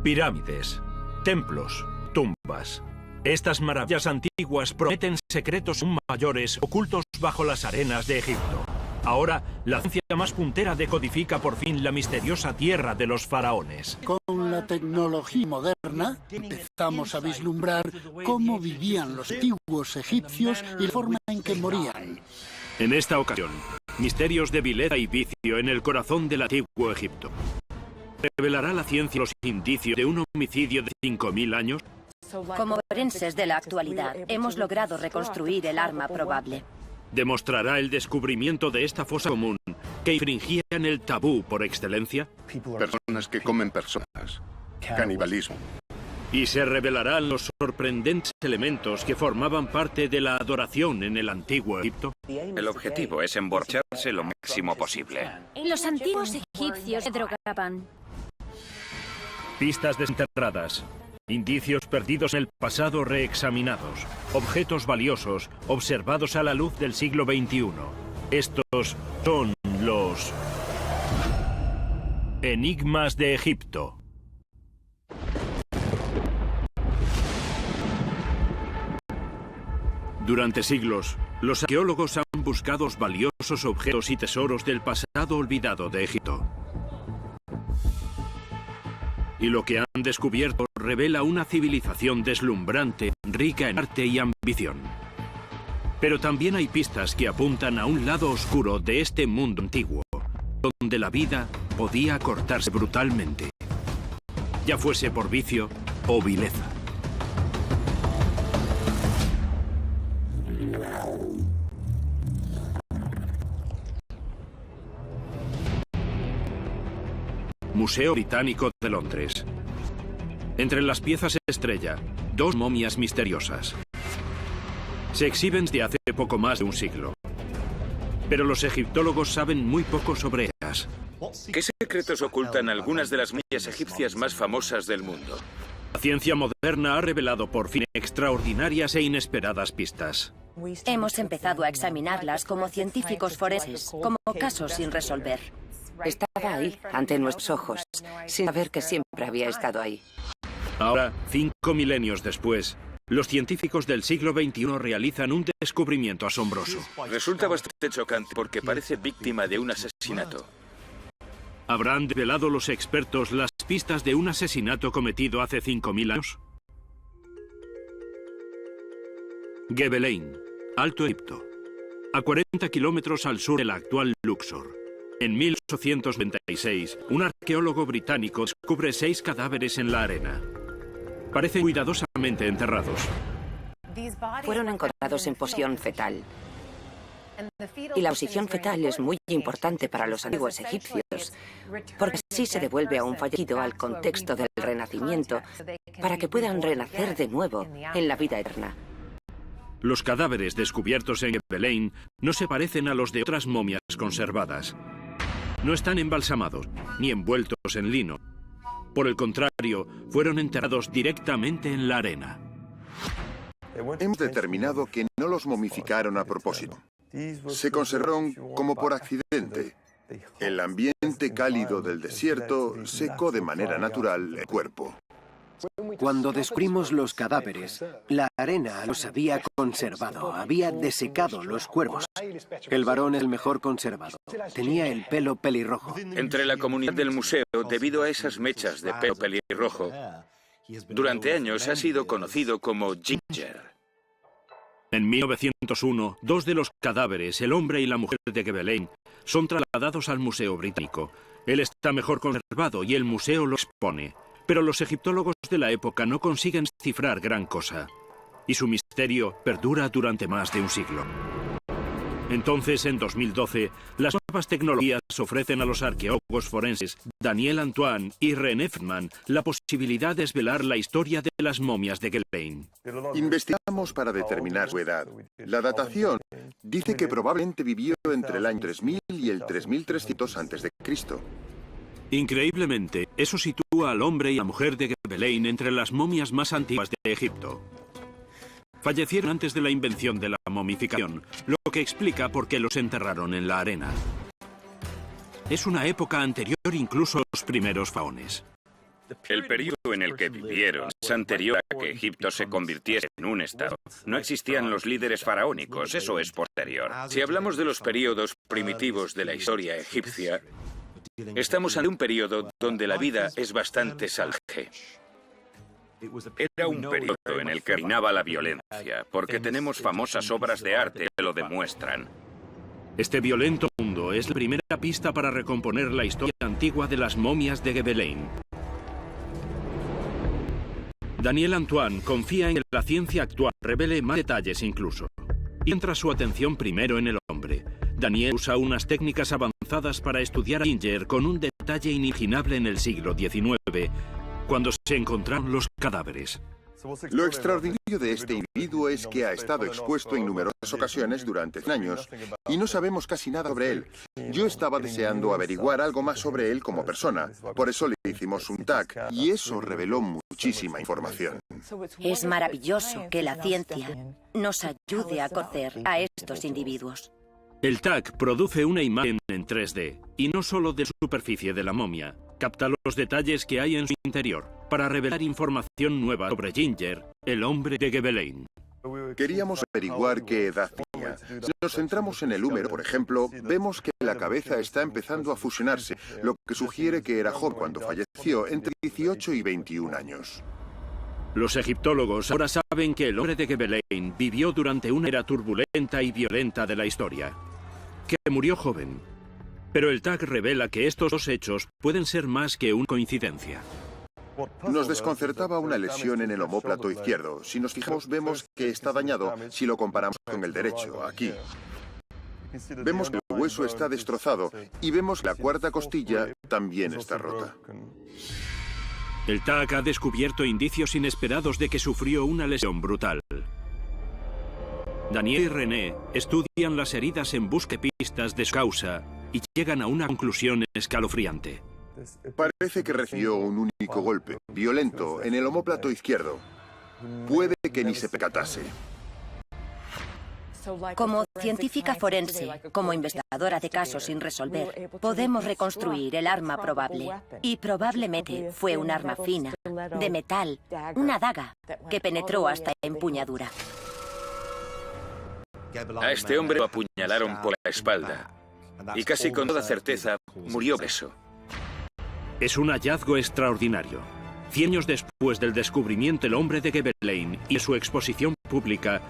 Pirámides, templos, tumbas. Estas maravillas antiguas prometen secretos aún mayores ocultos bajo las arenas de Egipto. Ahora, la ciencia más puntera decodifica por fin la misteriosa tierra de los faraones. Con la tecnología moderna, empezamos a vislumbrar cómo vivían los antiguos egipcios y la forma en que morían. En esta ocasión, misterios de vileza y vicio en el corazón del antiguo Egipto. ¿Revelará la ciencia los indicios de un homicidio de 5000 años? Como forenses de la actualidad, hemos logrado reconstruir el arma probable. ¿Demostrará el descubrimiento de esta fosa común que infringían el tabú por excelencia? Personas que comen personas. Canibalismo. ¿Y se revelarán los sorprendentes elementos que formaban parte de la adoración en el antiguo Egipto? El objetivo es emborracharse lo máximo posible. Los antiguos egipcios se drogaban. Pistas desenterradas. Indicios perdidos en el pasado reexaminados. Objetos valiosos observados a la luz del siglo XXI. Estos son los enigmas de Egipto. Durante siglos, los arqueólogos han buscado valiosos objetos y tesoros del pasado olvidado de Egipto. Y lo que han descubierto revela una civilización deslumbrante, rica en arte y ambición. Pero también hay pistas que apuntan a un lado oscuro de este mundo antiguo, donde la vida podía cortarse brutalmente, ya fuese por vicio o vileza. Museo Británico de Londres. Entre las piezas estrella, dos momias misteriosas. Se exhiben desde hace poco más de un siglo. Pero los egiptólogos saben muy poco sobre ellas. ¿Qué secretos ocultan algunas de las momias egipcias más famosas del mundo? La ciencia moderna ha revelado por fin extraordinarias e inesperadas pistas. Hemos empezado a examinarlas como científicos forenses, como casos sin resolver. Estaba ahí, ante nuestros ojos, sin saber que siempre había estado ahí. Ahora, 5 milenios después, los científicos del siglo XXI realizan un descubrimiento asombroso. Resulta bastante chocante porque parece víctima de un asesinato. ¿Habrán develado los expertos las pistas de un asesinato cometido hace 5000 años? Gebelein, Alto Egipto. A 40 kilómetros al sur de la actual Luxor. En 1896, un arqueólogo británico descubre 6 cadáveres en la arena. Parecen cuidadosamente enterrados. Fueron encontrados en posición fetal. Y la posición fetal es muy importante para los antiguos egipcios, porque así se devuelve a un fallecido al contexto del renacimiento, para que puedan renacer de nuevo en la vida eterna. Los cadáveres descubiertos en Gebelein no se parecen a los de otras momias conservadas. No están embalsamados, ni envueltos en lino. Por el contrario, fueron enterrados directamente en la arena. Hemos determinado que no los momificaron a propósito. Se conservaron como por accidente. El ambiente cálido del desierto secó de manera natural el cuerpo. Cuando descubrimos los cadáveres, la arena los había conservado, había desecado los cuerpos. El varón es el mejor conservado. Tenía el pelo pelirrojo. Entre la comunidad del museo, debido a esas mechas de pelo pelirrojo, durante años ha sido conocido como Ginger. En 1901, 2 de los cadáveres, el hombre y la mujer de Gebelein, son trasladados al Museo Británico. Él está mejor conservado y el museo lo expone. Pero los egiptólogos de la época no consiguen cifrar gran cosa. Y su misterio perdura durante más de un siglo. Entonces, en 2012, las nuevas tecnologías ofrecen a los arqueólogos forenses Daniel Antoine y René Friedman la posibilidad de desvelar la historia de las momias de Gebelein. Investigamos para determinar su edad. La datación dice que probablemente vivió entre el año 3000 y el 3300 a.C. Increíblemente, eso sitúa al hombre y a la mujer de Gebelein entre las momias más antiguas de Egipto. Fallecieron antes de la invención de la momificación, lo que explica por qué los enterraron en la arena. Es una época anterior incluso a los primeros faraones. El periodo en el que vivieron es anterior a que Egipto se convirtiese en un estado. No existían los líderes faraónicos, eso es posterior. Si hablamos de los periodos primitivos de la historia egipcia, estamos ante un periodo donde la vida es bastante salvaje. Era un periodo en el que reinaba la violencia, porque tenemos famosas obras de arte que lo demuestran. Este violento mundo es la primera pista para recomponer la historia antigua de las momias de Gebelein. Daniel Antoine confía en que la ciencia actual revele más detalles incluso. Y centra su atención primero en el hombre. Daniel usa unas técnicas avanzadas para estudiar a Ginger con un detalle inimaginable en el siglo XIX, cuando se encontraron los cadáveres. Lo extraordinario de este individuo es que ha estado expuesto en numerosas ocasiones durante años y no sabemos casi nada sobre él. Yo estaba deseando averiguar algo más sobre él como persona, por eso le hicimos un tag y eso reveló muchísima información. Es maravilloso que la ciencia nos ayude a conocer a estos individuos. El tag produce una imagen en 3D, y no solo de la superficie de la momia. Capta los detalles que hay en su interior, para revelar información nueva sobre Ginger, el hombre de Gebelein. Queríamos averiguar qué edad tenía. Si nos centramos en el húmero, por ejemplo, vemos que la cabeza está empezando a fusionarse, lo que sugiere que era joven cuando falleció, entre 18 y 21 años. Los egiptólogos ahora saben que el hombre de Gebelein vivió durante una era turbulenta y violenta de la historia, que murió joven. Pero el tag revela que estos dos hechos pueden ser más que una coincidencia. Nos desconcertaba una lesión en el omóplato izquierdo. Si nos fijamos, vemos que está dañado si lo comparamos con el derecho, aquí. Vemos que el hueso está destrozado y vemos que la cuarta costilla también está rota. El tag ha descubierto indicios inesperados de que sufrió una lesión brutal. Daniel y René estudian las heridas en busca de pistas de su causa y llegan a una conclusión escalofriante. Parece que recibió un único golpe, violento, en el omóplato izquierdo. Puede que ni se percatase. Como científica forense, como investigadora de casos sin resolver, podemos reconstruir el arma probable. Y probablemente fue un arma fina, de metal, una daga, que penetró hasta la empuñadura. A este hombre lo apuñalaron por la espalda y casi con toda certeza murió preso. Es un hallazgo extraordinario. 100 años después del descubrimiento del hombre de Gebelein y de su exposición pública,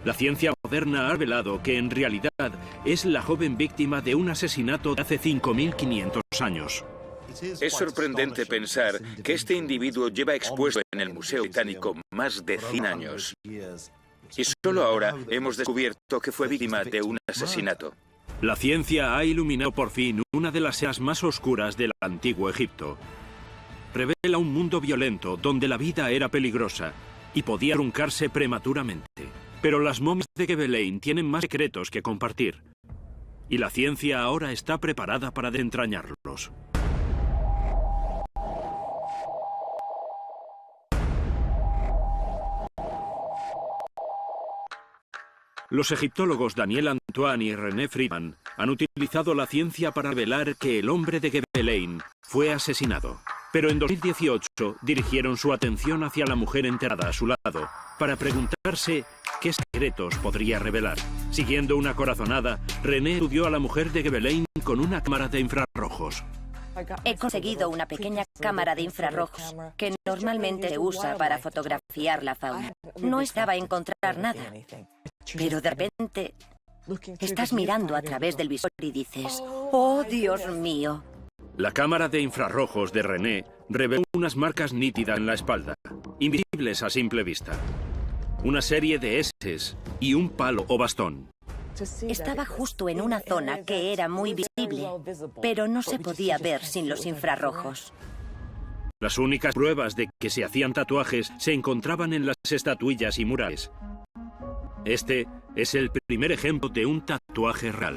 la ciencia moderna ha revelado que en realidad es la joven víctima de un asesinato de hace 5.500 años. Es sorprendente pensar que este individuo lleva expuesto en el Museo Británico más de 100 años. Y solo ahora hemos descubierto que fue víctima de un asesinato. La ciencia ha iluminado por fin una de las eras más oscuras del antiguo Egipto. Revela un mundo violento donde la vida era peligrosa y podía truncarse prematuramente. Pero las momias de Gebelein tienen más secretos que compartir. Y la ciencia ahora está preparada para desentrañarlos. Los egiptólogos Daniel Antoine y René Friedman han utilizado la ciencia para revelar que el hombre de Gebelein fue asesinado. Pero en 2018 dirigieron su atención hacia la mujer enterrada a su lado para preguntarse qué secretos podría revelar. Siguiendo una corazonada, René estudió a la mujer de Gebelein con una cámara de infrarrojos. He conseguido una pequeña cámara de infrarrojos que normalmente se usa para fotografiar la fauna. No esperaba encontrar nada, pero de repente estás mirando a través del visor y dices, ¡oh, Dios mío! La cámara de infrarrojos de René reveló unas marcas nítidas en la espalda, invisibles a simple vista. Una serie de eses y un palo o bastón. Estaba justo en una zona que era muy visible, pero no se podía ver sin los infrarrojos. Las únicas pruebas de que se hacían tatuajes se encontraban en las estatuillas y murales. Este es el primer ejemplo de un tatuaje real.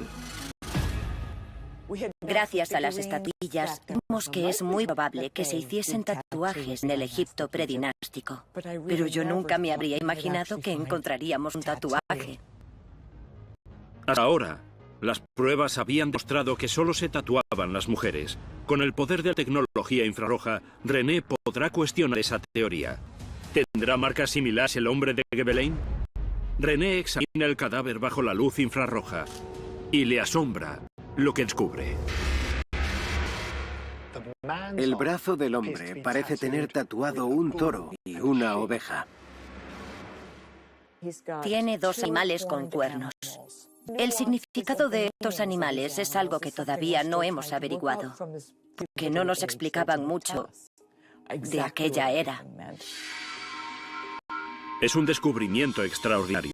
Gracias a las estatuillas, vemos que es muy probable que se hiciesen tatuajes en el Egipto predinástico. Pero yo nunca me habría imaginado que encontraríamos un tatuaje. Hasta ahora, Las pruebas habían demostrado que solo se tatuaban las mujeres. Con el poder de la tecnología infrarroja, René podrá cuestionar esa teoría. ¿Tendrá marcas similares el hombre de Gebelein? René examina el cadáver bajo la luz infrarroja y le asombra lo que descubre. El brazo del hombre parece tener tatuado un toro y una oveja. Tiene 2 animales con cuernos. El significado de estos animales es algo que todavía no hemos averiguado, que no nos explicaban mucho de aquella era. Es un descubrimiento extraordinario.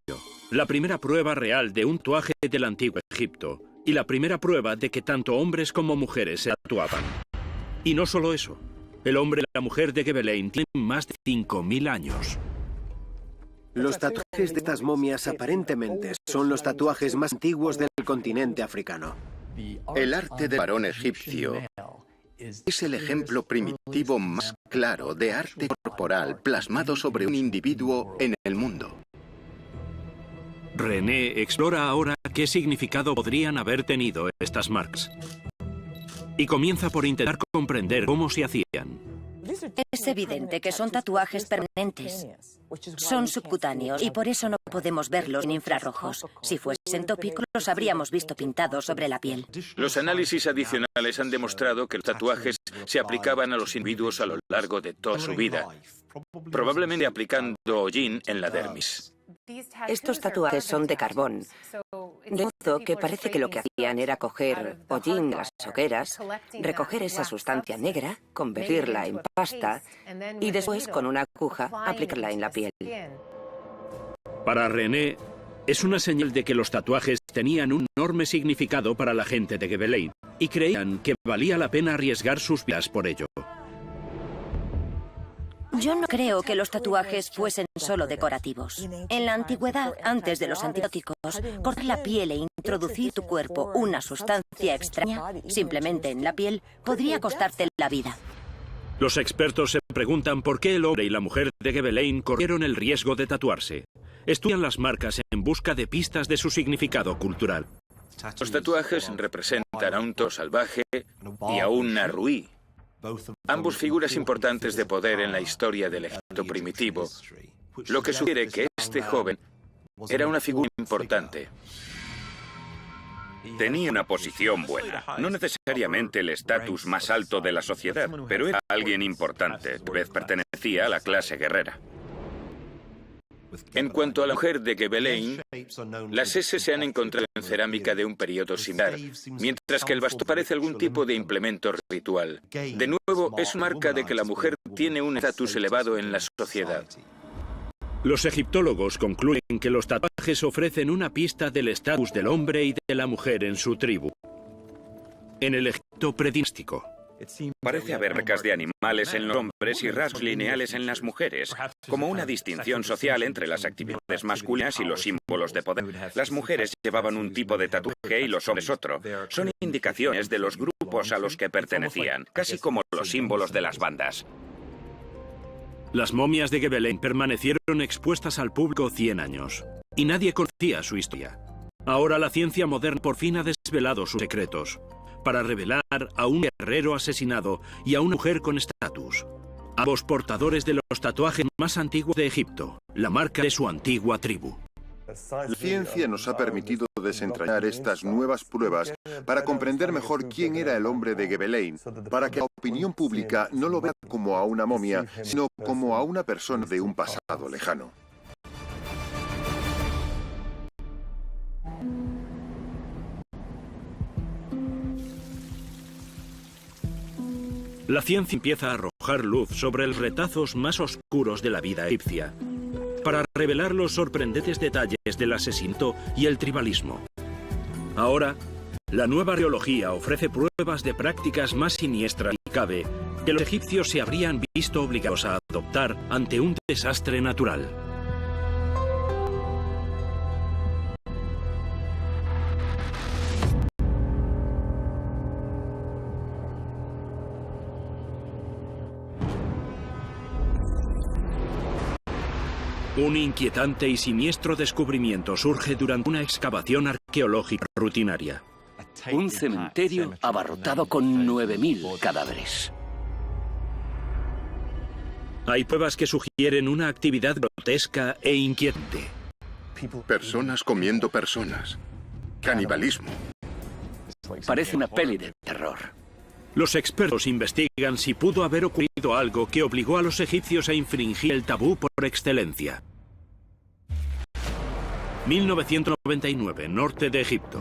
La primera prueba real de un tatuaje del antiguo Egipto y la primera prueba de que tanto hombres como mujeres se tatuaban. Y no solo eso. El hombre y la mujer de Gebelein tienen más de 5.000 años. Los tatuajes de estas momias aparentemente son los tatuajes más antiguos del continente africano. El arte del varón egipcio es el ejemplo primitivo más claro de arte corporal plasmado sobre un individuo en el mundo. René explora ahora qué significado podrían haber tenido estas marcas. Y comienza por intentar comprender cómo se hacían. Es evidente que son tatuajes permanentes. Son subcutáneos y por eso no podemos verlos en infrarrojos. Si fuesen tópicos, los habríamos visto pintados sobre la piel. Los análisis adicionales han demostrado que los tatuajes se aplicaban a los individuos a lo largo de toda su vida, probablemente aplicando hollín en la dermis. Estos tatuajes son de carbón, de modo que parece que lo que hacían era coger hollín de las hogueras, recoger esa sustancia negra, convertirla en pasta y después, con una aguja, aplicarla en la piel. Para René, es una señal de que los tatuajes tenían un enorme significado para la gente de Gebelein y creían que valía la pena arriesgar sus vidas por ello. Yo no creo que los tatuajes fuesen solo decorativos. En la antigüedad, antes de los antibióticos, cortar la piel e introducir tu cuerpo una sustancia extraña, simplemente en la piel, podría costarte la vida. Los expertos se preguntan por qué el hombre y la mujer de Gebelein corrieron el riesgo de tatuarse. Estudian las marcas en busca de pistas de su significado cultural. Los tatuajes representan a un toro salvaje y a un narruí. Ambos figuras importantes de poder en la historia del Egipto primitivo, lo que sugiere que este joven era una figura importante. Tenía una posición buena, no necesariamente el estatus más alto de la sociedad, pero era alguien importante, tal vez pertenecía a la clase guerrera. En cuanto a la mujer de Gebelein, las S se han encontrado en cerámica de un periodo similar, mientras que el bastón parece algún tipo de implemento ritual. De nuevo, es marca de que la mujer tiene un estatus elevado en la sociedad. Los egiptólogos concluyen que los tatuajes ofrecen una pista del estatus del hombre y de la mujer en su tribu. En el Egipto predinástico. Parece haber marcas de animales en los hombres y rasgos lineales en las mujeres, como una distinción social entre las actividades masculinas y los símbolos de poder. Las mujeres llevaban un tipo de tatuaje y los hombres otro. Son indicaciones de los grupos a los que pertenecían, casi como los símbolos de las bandas. Las momias de Gebelein permanecieron expuestas al público 100 años, y nadie conocía su historia. Ahora la ciencia moderna por fin ha desvelado sus secretos, para revelar a un guerrero asesinado y a una mujer con estatus, ambos portadores de los tatuajes más antiguos de Egipto, la marca de su antigua tribu. La ciencia nos ha permitido desentrañar estas nuevas pruebas para comprender mejor quién era el hombre de Gebelein, para que la opinión pública no lo vea como a una momia, sino como a una persona de un pasado lejano. La ciencia empieza a arrojar luz sobre los retazos más oscuros de la vida egipcia, para revelar los sorprendentes detalles del asesinato y el tribalismo. Ahora, la nueva arqueología ofrece pruebas de prácticas más siniestras y cabe que los egipcios se habrían visto obligados a adoptar ante un desastre natural. Un inquietante y siniestro descubrimiento surge durante una excavación arqueológica rutinaria. Un cementerio abarrotado con 9.000 cadáveres. Hay pruebas que sugieren una actividad grotesca e inquietante. Personas comiendo personas. Canibalismo. Parece una peli de terror. Los expertos investigan si pudo haber ocurrido algo que obligó a los egipcios a infringir el tabú por excelencia. 1999, norte de Egipto.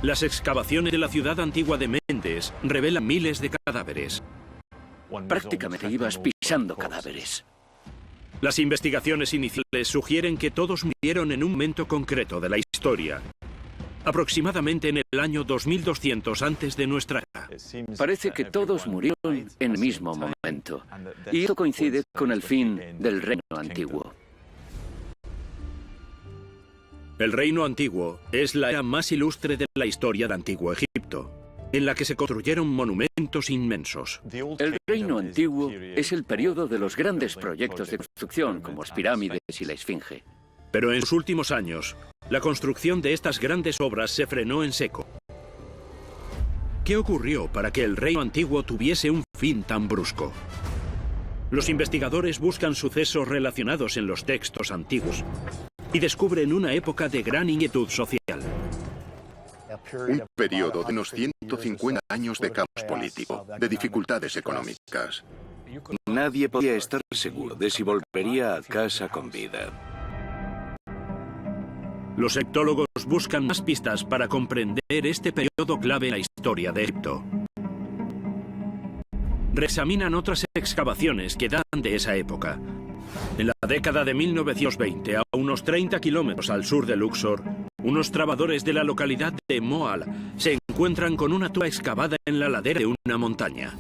Las excavaciones de la ciudad antigua de Mendes revelan miles de cadáveres. Prácticamente ibas pisando cadáveres. Las investigaciones iniciales sugieren que todos murieron en un momento concreto de la historia, aproximadamente en el año 2200 antes de nuestra era. Parece que todos murieron en el mismo momento. Y esto coincide con el fin del reino antiguo. El reino antiguo es la era más ilustre de la historia del antiguo Egipto, en la que se construyeron monumentos inmensos. El reino antiguo es el periodo de los grandes proyectos de construcción, como las pirámides y la Esfinge. Pero en sus últimos años, la construcción de estas grandes obras se frenó en seco. ¿Qué ocurrió para que el reino antiguo tuviese un fin tan brusco? Los investigadores buscan sucesos relacionados en los textos antiguos y descubren una época de gran inquietud social. Un periodo de unos 150 años de caos político, de dificultades económicas. Nadie podía estar seguro de si volvería a casa con vida. Los egiptólogos buscan más pistas para comprender este periodo clave en la historia de Egipto. Reexaminan otras excavaciones que datan de esa época. En la década de 1920, a unos 30 kilómetros al sur de Luxor, unos trabajadores de la localidad de Moala se encuentran con una tumba excavada en la ladera de una montaña.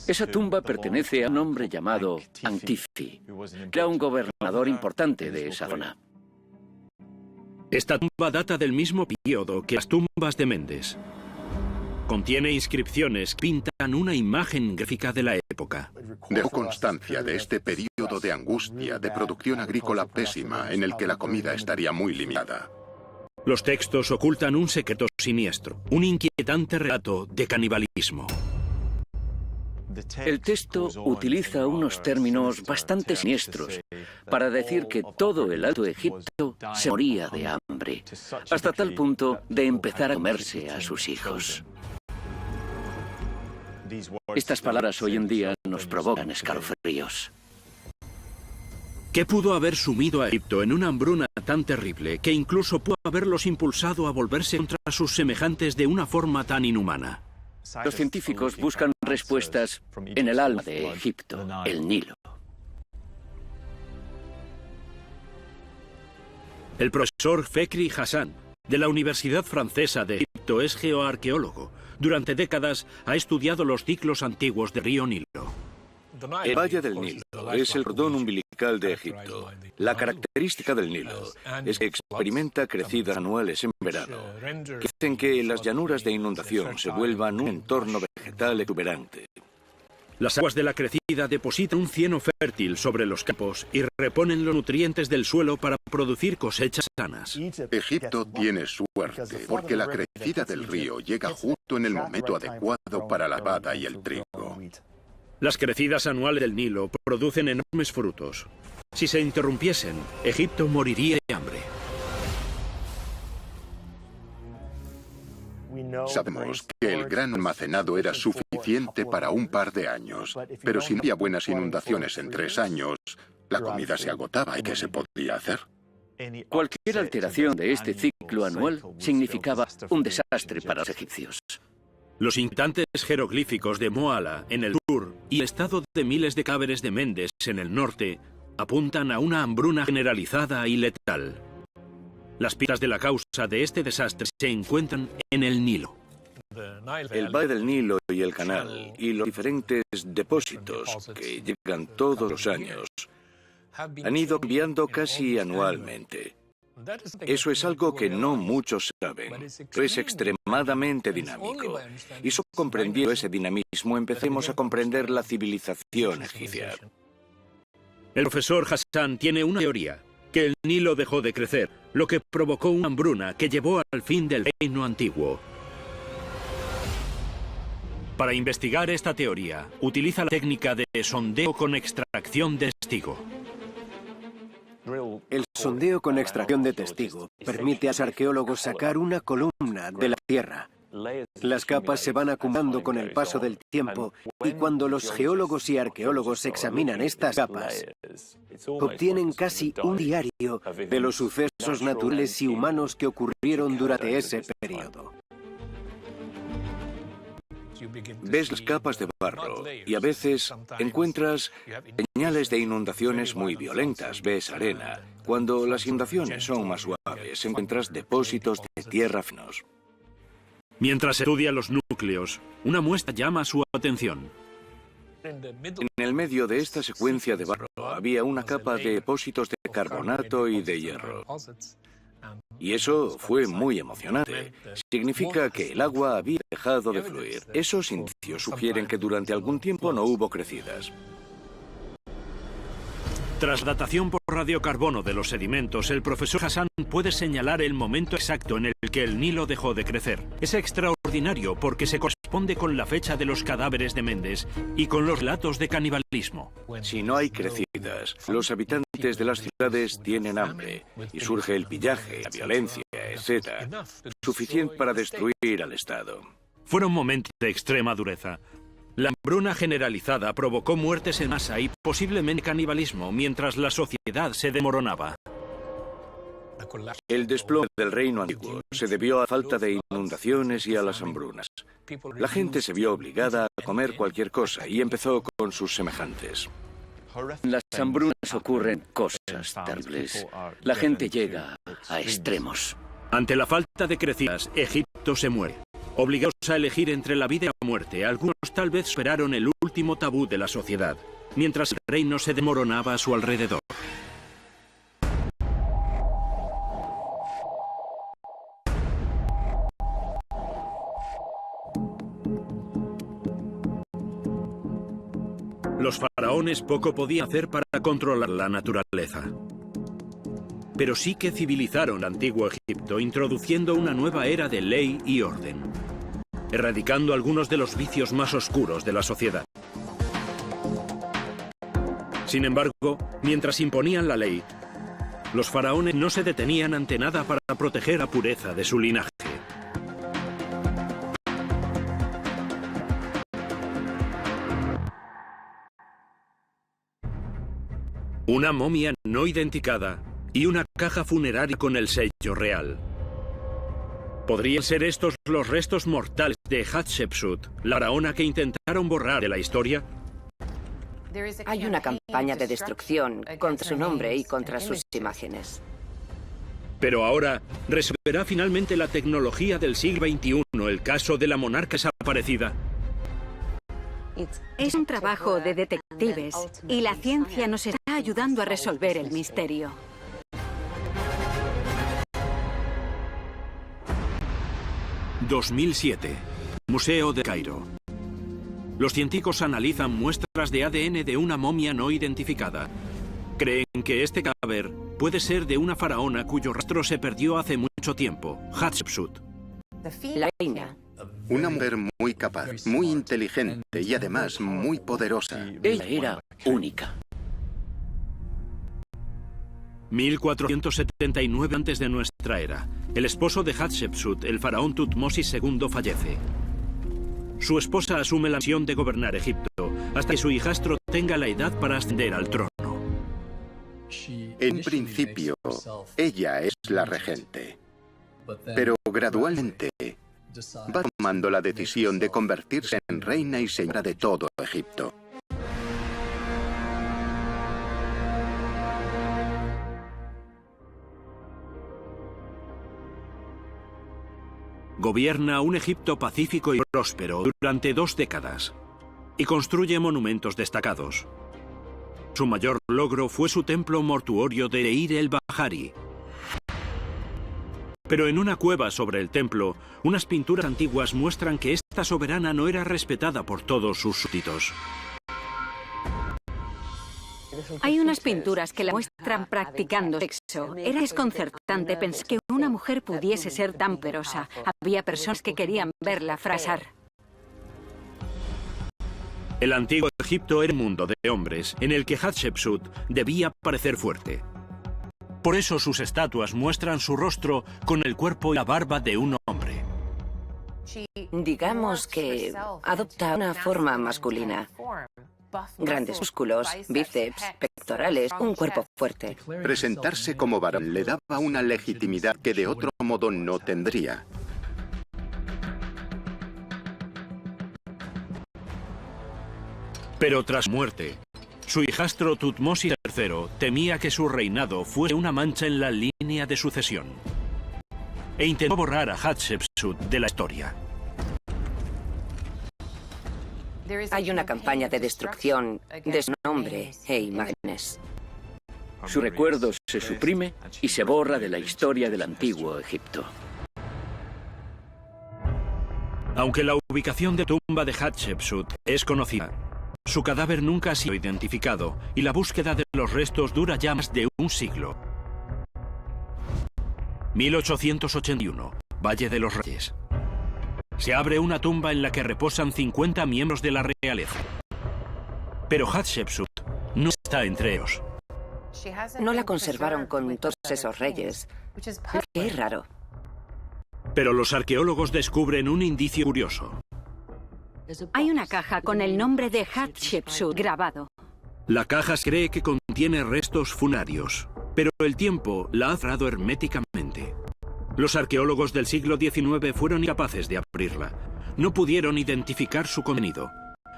Esa tumba pertenece a un hombre llamado Antifi, que era un gobernador importante de esa zona. Esta tumba data del mismo periodo que las tumbas de Mendes. Contiene inscripciones que pintan una imagen gráfica de la época. Dejó constancia de este periodo de angustia, de producción agrícola pésima, en el que la comida estaría muy limitada. Los textos ocultan un secreto siniestro, un inquietante relato de canibalismo. El texto utiliza unos términos bastante siniestros para decir que todo el Alto Egipto se moría de hambre, hasta tal punto de empezar a comerse a sus hijos. Estas palabras hoy en día nos provocan escalofríos. ¿Qué pudo haber sumido a Egipto en una hambruna tan terrible que incluso pudo haberlos impulsado a volverse contra sus semejantes de una forma tan inhumana? Los científicos buscan respuestas en el alma de Egipto, el Nilo. El profesor Fekri Hassan, de la Universidad Francesa de Egipto, es geoarqueólogo. Durante décadas ha estudiado los ciclos antiguos del río Nilo. El Valle del Nilo es el cordón umbilical de Egipto. La característica del Nilo es que experimenta crecidas anuales en verano, que hacen que las llanuras de inundación se vuelvan un entorno vegetal exuberante. Las aguas de la crecida depositan un cieno fértil sobre los campos y reponen los nutrientes del suelo para producir cosechas sanas. Egipto tiene suerte porque la crecida del río llega justo en el momento adecuado para la cebada y el trigo. Las crecidas anuales del Nilo producen enormes frutos. Si se interrumpiesen, Egipto moriría de hambre. Sabemos que el grano almacenado era suficiente para un par de años, pero si no había buenas inundaciones en 3 años, la comida se agotaba. ¿Y qué se podía hacer? Cualquier alteración de este ciclo anual significaba un desastre para los egipcios. Los inquietantes jeroglíficos de Moala en el sur y el estado de miles de cadáveres de Mendes en el norte apuntan a una hambruna generalizada y letal. Las pistas de la causa de este desastre se encuentran en el Nilo. El Valle del Nilo y el canal y los diferentes depósitos que llegan todos los años han ido cambiando casi anualmente. Eso es algo que no muchos saben, pero es extremadamente dinámico. Y solo comprendiendo ese dinamismo empecemos a comprender la civilización egipcia. El profesor Hassan tiene una teoría, que el Nilo dejó de crecer, lo que provocó una hambruna que llevó al fin del reino antiguo. Para investigar esta teoría, utiliza la técnica de sondeo con extracción de testigo. El sondeo con extracción de testigo permite a los arqueólogos sacar una columna de la tierra. Las capas se van acumulando con el paso del tiempo y cuando los geólogos y arqueólogos examinan estas capas, obtienen casi un diario de los sucesos naturales y humanos que ocurrieron durante ese periodo. Ves las capas de barro y a veces encuentras señales de inundaciones muy violentas. Ves arena. Cuando las inundaciones son más suaves, encuentras depósitos de tierra finos. Mientras estudia los núcleos, una muestra llama su atención. En el medio de esta secuencia de barro había una capa de depósitos de carbonato y de hierro. Y eso fue muy emocionante. Significa que el agua había dejado de fluir. Esos indicios sugieren que durante algún tiempo no hubo crecidas. Tras datación por radiocarbono de los sedimentos, el profesor Hassan puede señalar el momento exacto en el que el Nilo dejó de crecer. Es extraordinario porque se corresponde con la fecha de los cadáveres de Mendes y con los relatos de canibalismo. Si no hay crecidas, los habitantes de las ciudades tienen hambre y surge el pillaje, la violencia, etc. Suficiente para destruir al Estado. Fueron momentos de extrema dureza. La hambruna generalizada provocó muertes en masa y posiblemente canibalismo mientras la sociedad se desmoronaba. El desplome del reino antiguo se debió a falta de inundaciones y a las hambrunas. La gente se vio obligada a comer cualquier cosa y empezó con sus semejantes. En las hambrunas ocurren cosas terribles. La gente llega a extremos. Ante la falta de crecidas, Egipto se muere. Obligados a elegir entre la vida y la muerte, algunos tal vez superaron el último tabú de la sociedad, mientras el reino se desmoronaba a su alrededor. Los faraones poco podían hacer para controlar la naturaleza. Pero sí que civilizaron el antiguo Egipto, introduciendo una nueva era de ley y orden, erradicando algunos de los vicios más oscuros de la sociedad. Sin embargo, mientras imponían la ley, los faraones no se detenían ante nada para proteger la pureza de su linaje. Una momia no identificada y una caja funeraria con el sello real. ¿Podrían ser estos los restos mortales de Hatshepsut, la faraona que intentaron borrar de la historia? Hay una campaña de destrucción contra su nombre y contra sus imágenes. Pero ahora resolverá finalmente la tecnología del siglo XXI el caso de la monarca desaparecida. Es un trabajo de detectives y la ciencia nos está ayudando a resolver el misterio. ...2007... Museo de Cairo. Los científicos analizan muestras de ADN de una momia no identificada. Creen que este cadáver puede ser de una faraona cuyo rastro se perdió hace mucho tiempo, Hatshepsut. La reina. Una mujer muy capaz, muy inteligente y además muy poderosa. Ella era única. 1479 antes de nuestra era. El esposo de Hatshepsut, el faraón Tutmosis II, fallece. Su esposa asume la misión de gobernar Egipto hasta que su hijastro tenga la edad para ascender al trono. En principio, ella es la regente, pero gradualmente va tomando la decisión de convertirse en reina y señora de todo Egipto. Gobierna un Egipto pacífico y próspero durante 2 décadas y construye monumentos destacados. Su mayor logro fue su templo mortuorio de Deir el-Bahari. Pero en una cueva sobre el templo, unas pinturas antiguas muestran que esta soberana no era respetada por todos sus súbditos. Hay unas pinturas que la muestran practicando sexo. Era desconcertante pensar que una mujer pudiese ser tan poderosa. Había personas que querían verla fracasar. El antiguo Egipto era un mundo de hombres en el que Hatshepsut debía parecer fuerte. Por eso sus estatuas muestran su rostro con el cuerpo y la barba de un hombre. Digamos que adopta una forma masculina. Grandes músculos, bíceps, pectorales, un cuerpo fuerte. Presentarse como varón le daba una legitimidad que de otro modo no tendría. Pero tras su muerte, su hijastro Tutmosis III temía que su reinado fuese una mancha en la línea de sucesión e intentó borrar a Hatshepsut de la historia. Hay una campaña de destrucción de su nombre e imágenes. Su recuerdo se suprime y se borra de la historia del antiguo Egipto. Aunque la ubicación de tumba de Hatshepsut es conocida, su cadáver nunca ha sido identificado y la búsqueda de los restos dura ya más de un siglo. 1881, Valle de los Reyes. Se abre una tumba en la que reposan 50 miembros de la realeza. Pero Hatshepsut no está entre ellos. No la conservaron con todos esos reyes. Qué raro. Pero los arqueólogos descubren un indicio curioso. Hay una caja con el nombre de Hatshepsut grabado. La caja se cree que contiene restos funerarios, pero el tiempo la ha cerrado herméticamente. Los arqueólogos del siglo XIX fueron incapaces de abrirla. No pudieron identificar su contenido.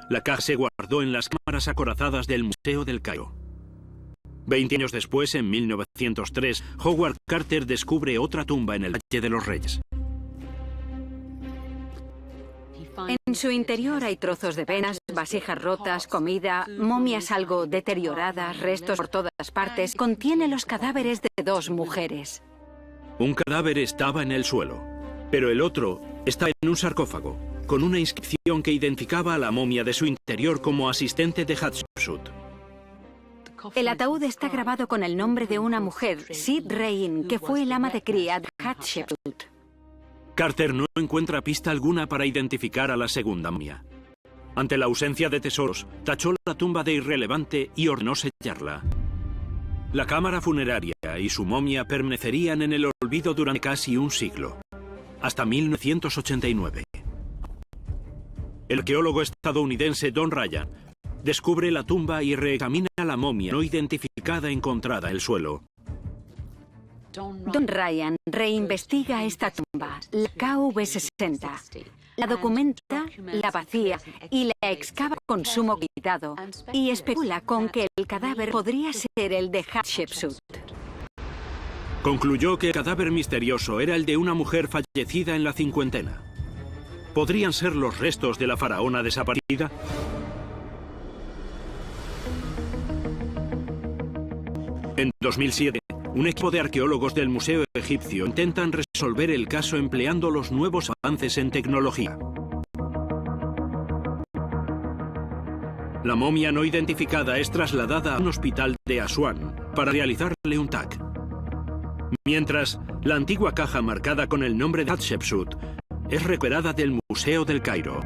La caja se guardó en las cámaras acorazadas del Museo del Cairo. 20 años después, en 1903, Howard Carter descubre otra tumba en el Valle de los Reyes. En su interior hay trozos de venas, vasijas rotas, comida, momias algo deterioradas, restos por todas partes. Contiene los cadáveres de 2 mujeres. Un cadáver estaba en el suelo, pero el otro estaba en un sarcófago, con una inscripción que identificaba a la momia de su interior como asistente de Hatshepsut. El ataúd está grabado con el nombre de una mujer, Sid Rein, que fue el ama de cría de Hatshepsut. Carter no encuentra pista alguna para identificar a la segunda momia. Ante la ausencia de tesoros, tachó la tumba de irrelevante y ordenó sellarla. La cámara funeraria y su momia permanecerían en el olvido durante casi un siglo, hasta 1989. El arqueólogo estadounidense Don Ryan descubre la tumba y reexamina la momia no identificada encontrada en el suelo. Don Ryan reinvestiga esta tumba, la KV-60. La documenta, la vacía y la excava con sumo cuidado y especula con que el cadáver podría ser el de Hatshepsut. Concluyó que el cadáver misterioso era el de una mujer fallecida en la cincuentena. ¿Podrían ser los restos de la faraona desaparecida? En 2007, un equipo de arqueólogos del Museo Egipcio intentan resolver el caso empleando los nuevos avances en tecnología. La momia no identificada es trasladada a un hospital de Asuán para realizarle un TAC. Mientras, la antigua caja marcada con el nombre de Hatshepsut es recuperada del Museo del Cairo.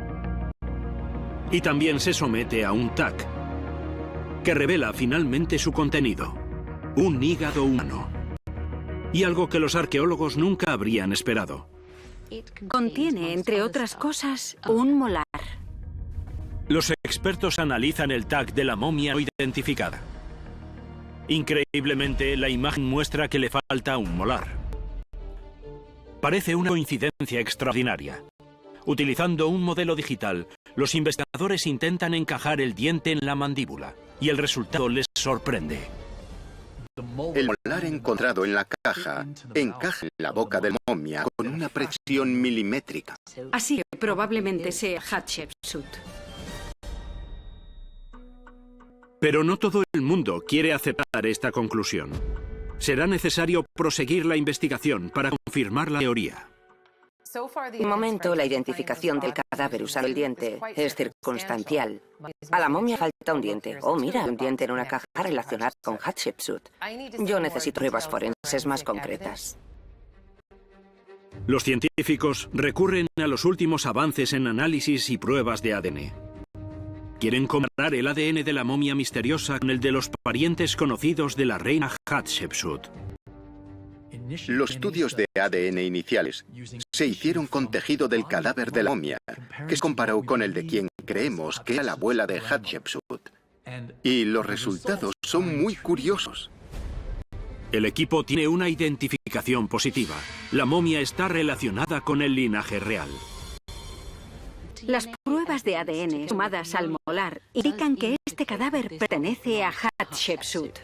Y también se somete a un TAC, que revela finalmente su contenido: un hígado humano. Y algo que los arqueólogos nunca habrían esperado. Contiene, entre otras cosas, un molar. Los expertos analizan el TAC de la momia no identificada. Increíblemente, la imagen muestra que le falta un molar. Parece una coincidencia extraordinaria. Utilizando un modelo digital, los investigadores intentan encajar el diente en la mandíbula, y el resultado les sorprende. El molar encontrado en la caja encaja en la boca de la momia con una precisión milimétrica. Así que probablemente sea Hatshepsut. Pero no todo el mundo quiere aceptar esta conclusión. Será necesario proseguir la investigación para confirmar la teoría. De momento, la identificación del cadáver usando el diente es circunstancial. A la momia falta un diente. Oh, mira, un diente en una caja relacionada con Hatshepsut. Yo necesito pruebas forenses más concretas. Los científicos recurren a los últimos avances en análisis y pruebas de ADN. Quieren comparar el ADN de la momia misteriosa con el de los parientes conocidos de la reina Hatshepsut. Los estudios de ADN iniciales se hicieron con tejido del cadáver de la momia, que se comparó con el de quien creemos que era la abuela de Hatshepsut. Y los resultados son muy curiosos. El equipo tiene una identificación positiva. La momia está relacionada con el linaje real. Las pruebas de ADN sumadas al molar indican que este cadáver pertenece a Hatshepsut.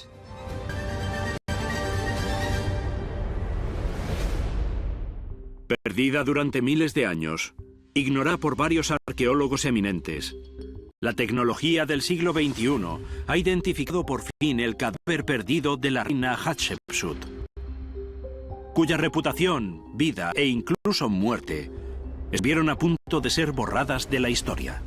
Perdida durante miles de años, ignorada por varios arqueólogos eminentes, la tecnología del siglo XXI ha identificado por fin el cadáver perdido de la reina Hatshepsut, cuya reputación, vida e incluso muerte estuvieron a punto de ser borradas de la historia.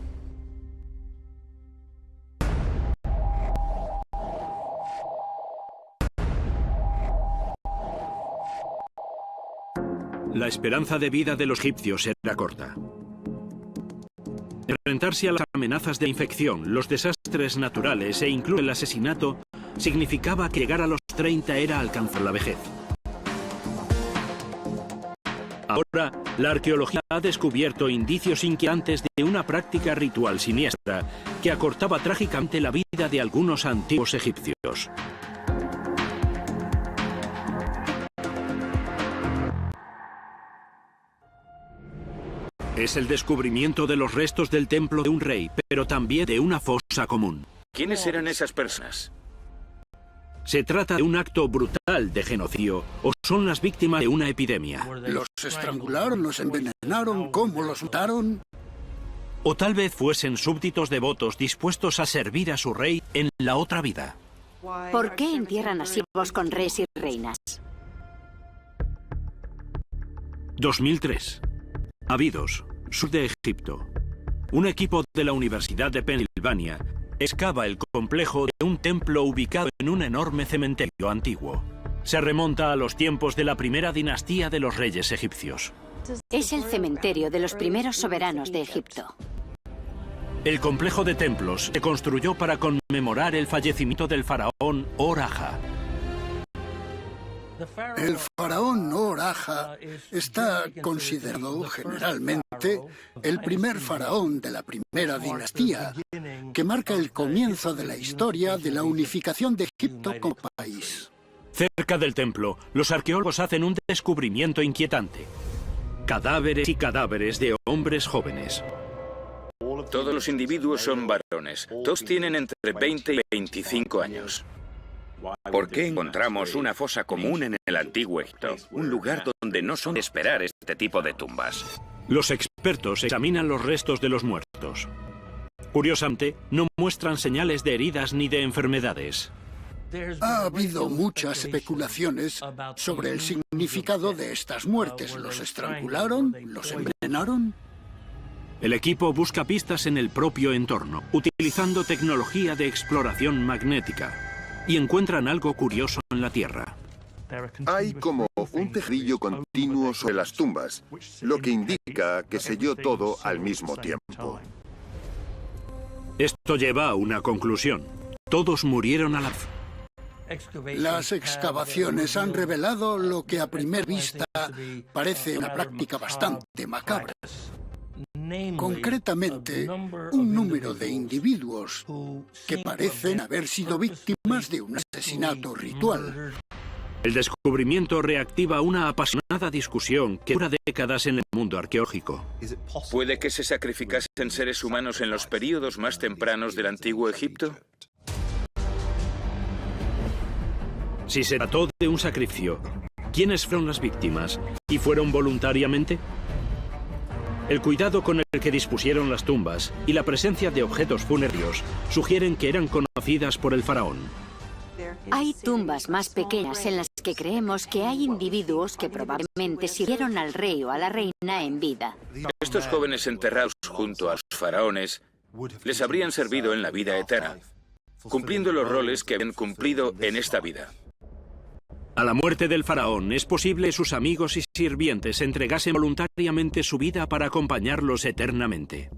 La esperanza de vida de los egipcios era corta. Enfrentarse a las amenazas de infección, los desastres naturales e incluso el asesinato significaba que llegar a los 30 era alcanzar la vejez. Ahora, la arqueología ha descubierto indicios inquietantes de una práctica ritual siniestra que acortaba trágicamente la vida de algunos antiguos egipcios. Es el descubrimiento de los restos del templo de un rey, pero también de una fosa común. ¿Quiénes eran esas personas? ¿Se trata de un acto brutal de genocidio o son las víctimas de una epidemia? ¿Los estrangularon, los envenenaron, cómo los mataron? O tal vez fuesen súbditos devotos dispuestos a servir a su rey en la otra vida. ¿Por qué entierran a siervos con reyes y reinas? 2003. Abidos, sur de Egipto. Un equipo de la Universidad de Pensilvania excava el complejo de un templo ubicado en un enorme cementerio antiguo. Se remonta a los tiempos de la primera dinastía de los reyes egipcios. Es el cementerio de los primeros soberanos de Egipto. El complejo de templos se construyó para conmemorar el fallecimiento del faraón Or-Aja. El faraón Or-Aja está considerado generalmente el primer faraón de la primera dinastía, que marca el comienzo de la historia de la unificación de Egipto como país. Cerca del templo, los arqueólogos hacen un descubrimiento inquietante. Cadáveres y cadáveres de hombres jóvenes. Todos los individuos son varones. Todos tienen entre 20 y 25 años. ¿Por qué encontramos una fosa común en el antiguo Egipto? Un lugar donde no son de esperar este tipo de tumbas. Los expertos examinan los restos de los muertos. Curiosamente, no muestran señales de heridas ni de enfermedades. Ha habido muchas especulaciones sobre el significado de estas muertes. ¿Los estrangularon? ¿Los envenenaron? El equipo busca pistas en el propio entorno, utilizando tecnología de exploración magnética. Y encuentran algo curioso en la Tierra. Hay como un tejadillo continuo sobre las tumbas, lo que indica que selló todo al mismo tiempo. Esto lleva a una conclusión. Todos murieron a la vez. Las excavaciones han revelado lo que a primera vista parece una práctica bastante macabra. Concretamente, un número de individuos que parecen haber sido víctimas de un asesinato ritual. El descubrimiento reactiva una apasionada discusión que dura décadas en el mundo arqueológico. ¿Puede que se sacrificasen seres humanos en los períodos más tempranos del antiguo Egipto? Si se trató de un sacrificio, ¿quiénes fueron las víctimas? ¿Y fueron voluntariamente? El cuidado con el que dispusieron las tumbas y la presencia de objetos funerarios sugieren que eran conocidas por el faraón. Hay tumbas más pequeñas en las que creemos que hay individuos que probablemente sirvieron al rey o a la reina en vida. Estos jóvenes enterrados junto a los faraones les habrían servido en la vida eterna, cumpliendo los roles que habían cumplido en esta vida. A la muerte del faraón, es posible que sus amigos y sirvientes entregasen voluntariamente su vida para acompañarlos eternamente.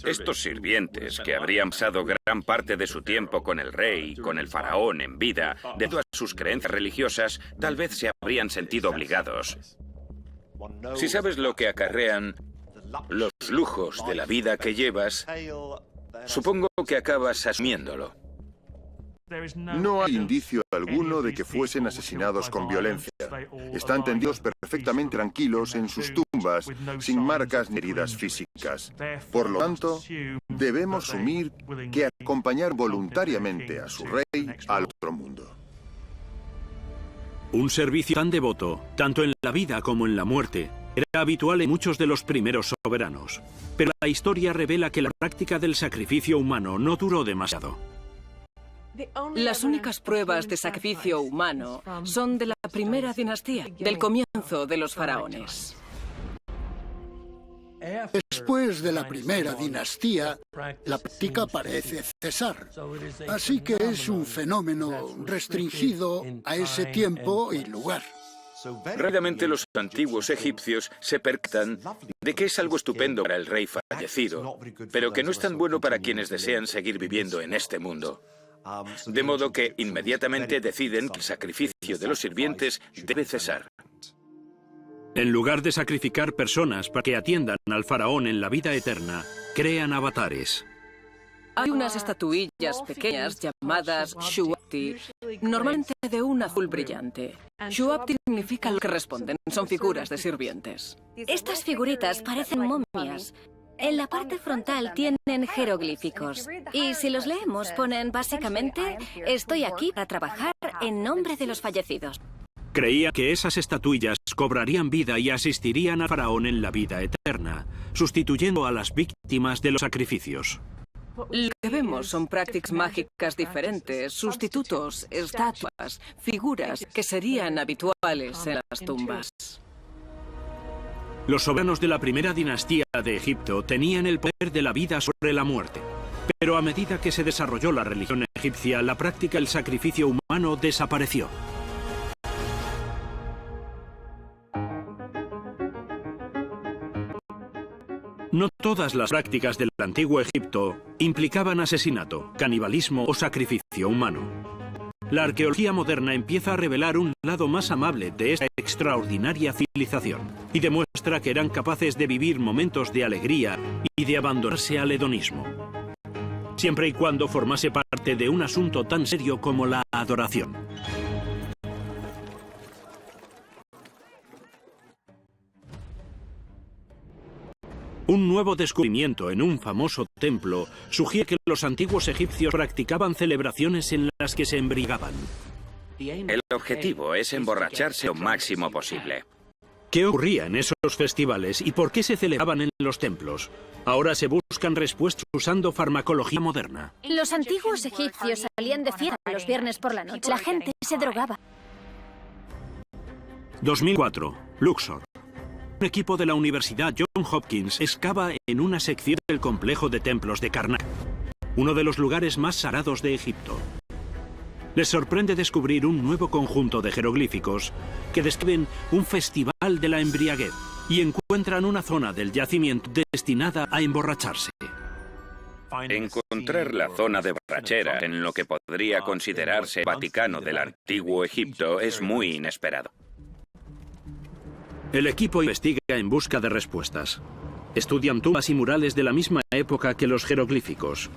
Estos sirvientes, que habrían pasado gran parte de su tiempo con el rey, con el faraón en vida, debido a sus creencias religiosas, tal vez se habrían sentido obligados. Si sabes lo que acarrean los lujos de la vida que llevas, supongo que acabas asumiéndolo. No hay indicio alguno de que fuesen asesinados con violencia. Están tendidos perfectamente tranquilos en sus tumbas, sin marcas ni heridas físicas. Por lo tanto, debemos asumir que acompañaron voluntariamente a su rey al otro mundo. Un servicio tan devoto, tanto en la vida como en la muerte, era habitual en muchos de los primeros soberanos. Pero la historia revela que la práctica del sacrificio humano no duró demasiado. Las únicas pruebas de sacrificio humano son de la primera dinastía, del comienzo de los faraones. Después de la primera dinastía, la práctica parece cesar. Así que es un fenómeno restringido a ese tiempo y lugar. Rápidamente los antiguos egipcios se percatan de que es algo estupendo para el rey fallecido, pero que no es tan bueno para quienes desean seguir viviendo en este mundo. De modo que inmediatamente deciden que el sacrificio de los sirvientes debe cesar. En lugar de sacrificar personas para que atiendan al faraón en la vida eterna, crean avatares. Hay unas estatuillas pequeñas llamadas shuapti, normalmente de un azul brillante. Shuapti significa lo que responden, son figuras de sirvientes. Estas figuritas parecen momias. En la parte frontal tienen jeroglíficos. Y si los leemos, ponen básicamente: estoy aquí para trabajar en nombre de los fallecidos. Creía que esas estatuillas cobrarían vida y asistirían al faraón en la vida eterna, sustituyendo a las víctimas de los sacrificios. Lo que vemos son prácticas mágicas diferentes, sustitutos, estatuas, figuras que serían habituales en las tumbas. Los soberanos de la primera dinastía de Egipto tenían el poder de la vida sobre la muerte. Pero a medida que se desarrolló la religión egipcia, la práctica del sacrificio humano desapareció. No todas las prácticas del antiguo Egipto implicaban asesinato, canibalismo o sacrificio humano. La arqueología moderna empieza a revelar un lado más amable de esta extraordinaria civilización y demuestra que eran capaces de vivir momentos de alegría y de abandonarse al hedonismo, siempre y cuando formase parte de un asunto tan serio como la adoración. Un nuevo descubrimiento en un famoso templo sugiere que los antiguos egipcios practicaban celebraciones en las que se embriagaban. El objetivo es emborracharse lo máximo posible. ¿Qué ocurría en esos festivales y por qué se celebraban en los templos? Ahora se buscan respuestas usando farmacología moderna. Los antiguos egipcios salían de fiesta los viernes por la noche. La gente se drogaba. 2004, Luxor. Un equipo de la Universidad Johns Hopkins excava en una sección del complejo de templos de Karnak, uno de los lugares más sagrados de Egipto. Les sorprende descubrir un nuevo conjunto de jeroglíficos que describen un festival de la embriaguez y encuentran una zona del yacimiento destinada a emborracharse. Encontrar la zona de borrachera en lo que podría considerarse el Vaticano del antiguo Egipto es muy inesperado. El equipo investiga en busca de respuestas. Estudian tumbas y murales de la misma época que los jeroglíficos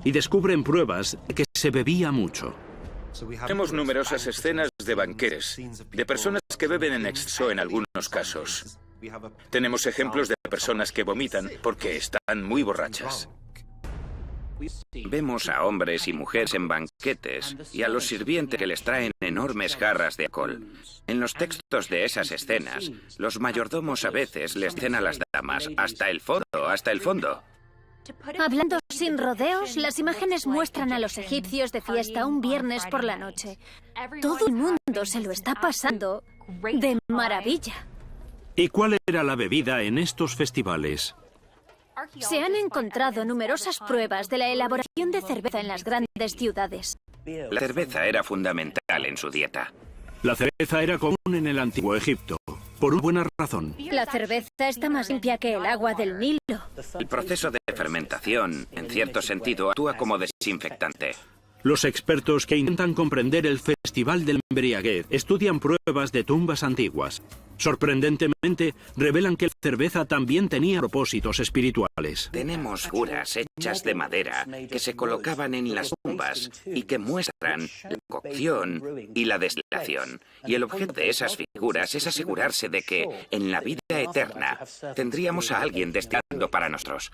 y descubren pruebas de que se bebía mucho. Tenemos numerosas escenas de banquetes, de personas que beben en exceso en algunos casos. Tenemos ejemplos de personas que vomitan porque están muy borrachas. Vemos a hombres y mujeres en banquetes y a los sirvientes que les traen enormes jarras de alcohol. En los textos de esas escenas, los mayordomos a veces les dicen a las damas: hasta el fondo, hasta el fondo. Hablando sin rodeos, las imágenes muestran a los egipcios de fiesta un viernes por la noche. Todo el mundo se lo está pasando de maravilla. ¿Y cuál era la bebida en estos festivales? Se han encontrado numerosas pruebas de la elaboración de cerveza en las grandes ciudades. La cerveza era fundamental en su dieta. La cerveza era común en el antiguo Egipto, por una buena razón. La cerveza está más limpia que el agua del Nilo. El proceso de fermentación, en cierto sentido, actúa como desinfectante. Los expertos que intentan comprender el Festival de la Embriaguez estudian pruebas de tumbas antiguas. Sorprendentemente, revelan que la cerveza también tenía propósitos espirituales. Tenemos figuras hechas de madera que se colocaban en las tumbas y que muestran la cocción y la destilación. Y el objeto de esas figuras es asegurarse de que, en la vida eterna, tendríamos a alguien destilando para nosotros.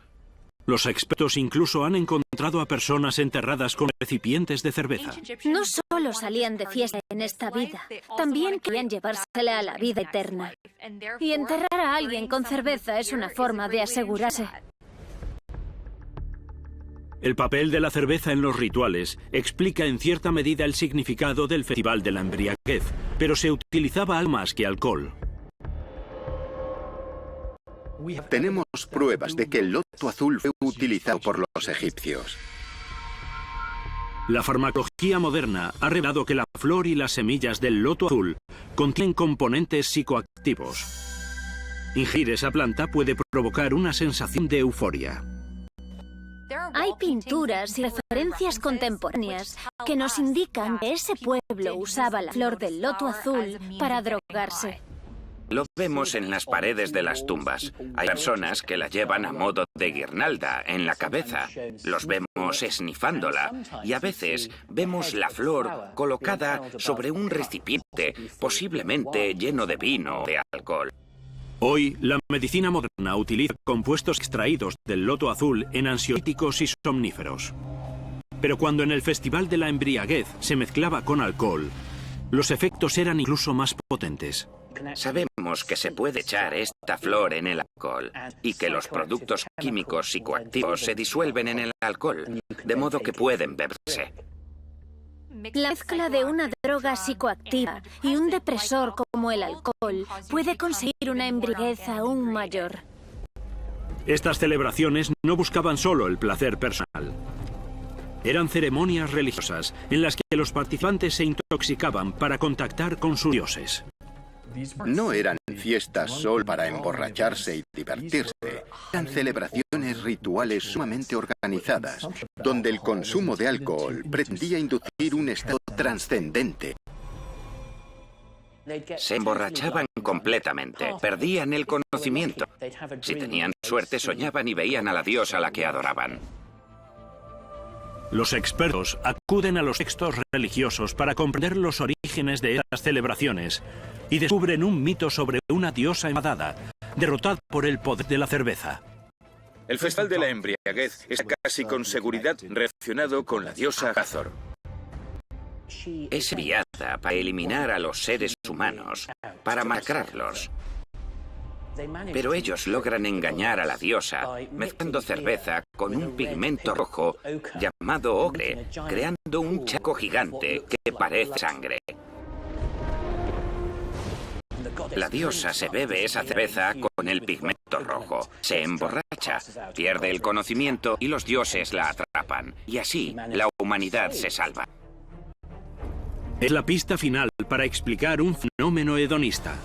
Los expertos incluso han encontrado a personas enterradas con recipientes de cerveza. No solo salían de fiesta en esta vida, también querían llevársela a la vida eterna. Y enterrar a alguien con cerveza es una forma de asegurarse. El papel de la cerveza en los rituales explica en cierta medida el significado del Festival de la Embriaguez, pero se utilizaba algo más que alcohol. Tenemos pruebas de que el loto azul fue utilizado por los egipcios. La farmacología moderna ha revelado que la flor y las semillas del loto azul contienen componentes psicoactivos. Ingerir esa planta puede provocar una sensación de euforia. Hay pinturas y referencias contemporáneas que nos indican que ese pueblo usaba la flor del loto azul para drogarse. Lo vemos en las paredes de las tumbas. Hay personas que la llevan a modo de guirnalda en la cabeza. Los vemos esnifándola y a veces vemos la flor colocada sobre un recipiente, posiblemente lleno de vino o de alcohol. Hoy, la medicina moderna utiliza compuestos extraídos del loto azul en ansiolíticos y somníferos. Pero cuando en el Festival de la Embriaguez se mezclaba con alcohol, los efectos eran incluso más potentes. Sabemos que se puede echar esta flor en el alcohol y que los productos químicos psicoactivos se disuelven en el alcohol, de modo que pueden beberse. La mezcla de una droga psicoactiva y un depresor como el alcohol puede conseguir una embriaguez aún mayor. Estas celebraciones no buscaban solo el placer personal. Eran ceremonias religiosas en las que los participantes se intoxicaban para contactar con sus dioses. No eran fiestas solo para emborracharse y divertirse. Eran celebraciones rituales sumamente organizadas, donde el consumo de alcohol pretendía inducir un estado trascendente. Se emborrachaban completamente, perdían el conocimiento. Si tenían suerte, soñaban y veían a la diosa a la que adoraban. Los expertos acuden a los textos religiosos para comprender los orígenes de estas celebraciones y descubren un mito sobre una diosa enfadada, derrotada por el poder de la cerveza. El Festival de la Embriaguez está casi con seguridad relacionado con la diosa Hathor. Es enviada para eliminar a los seres humanos, para masacrarlos. Pero ellos logran engañar a la diosa mezclando cerveza con un pigmento rojo llamado ocre, creando un charco gigante que parece sangre. La diosa se bebe esa cerveza con el pigmento rojo, se emborracha, pierde el conocimiento y los dioses la atrapan. Y así la humanidad se salva. Es la pista final para explicar un fenómeno hedonista.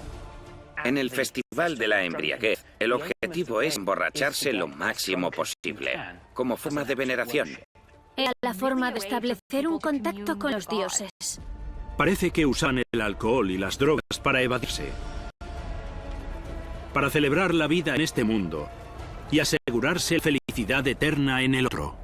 En el Festival de la Embriaguez, el objetivo es emborracharse lo máximo posible, como forma de veneración. Era la forma de establecer un contacto con los dioses. Parece que usan el alcohol y las drogas para evadirse, para celebrar la vida en este mundo y asegurarse la felicidad eterna en el otro.